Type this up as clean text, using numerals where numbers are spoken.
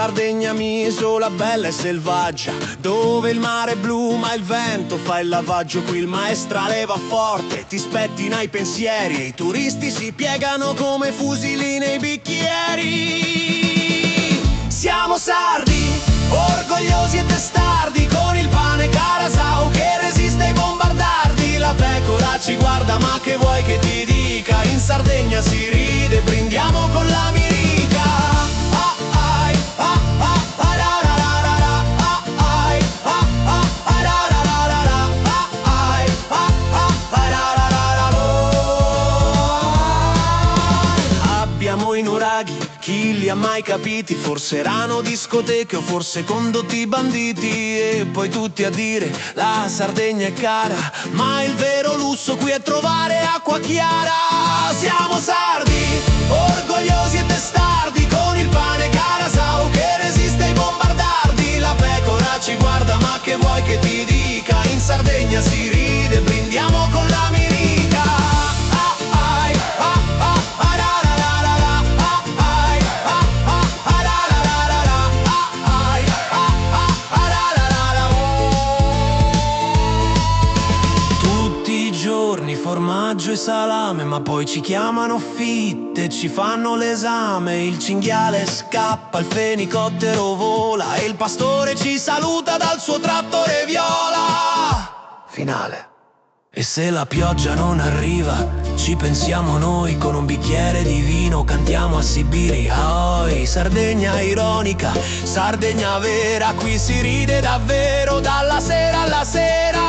Sardegna mia isola bella e selvaggia, dove il mare è blu ma il vento fa il lavaggio. Qui il maestrale va forte, ti spettina i pensieri e i turisti si piegano come fusili nei bicchieri. Siamo sardi, orgogliosi e testardi, con il pane Carasau che resiste ai bombardardi. La pecora ci guarda, ma che vuoi che ti dica? In Sardegna si ride, brindiamo con la mirica. Ah, ai, ah, ah, ah, ra, ra, ra, ra, ra, ah, ai, ah, ah, ah, ra, ra, ra, ra, ra, ah, ai, ah, ah, ah, ra, ra, ra, ra, oh. Abbiamo i nuraghi, chi li ha mai capiti? Forse erano discoteche o forse condotti banditi. E poi tutti a dire la Sardegna è cara, ma il vero lusso qui è trovare acqua chiara. Siamo sardi, orgogliosi e testardi, con il pane Carasau che resiste ai bombardardi. La pecora ci guarda, ma che vuoi che ti dica? In Sardegna si ride, brindiamo con la mirica. Ah, ai, ah, ah, ah, ra, ra, ra, ra, ra, ah, ai, ah, ah, ah, ra, ra, ra, ra, ra, ah, ai, ah, ah, ah, ra, ra, ra, ra, oh. Tutti i giorni formaggio e salame, ma poi ci chiamano fitte, ci fanno l'esame. Il cinghiale scappa, il fenicottero vola e il pastore ci saluta dal suo trattore viola. Finale. E se la pioggia non arriva, ci pensiamo noi, con un bicchiere di vino cantiamo a Sibiria. Oi, Sardegna ironica, Sardegna vera, qui si ride davvero dalla sera alla sera.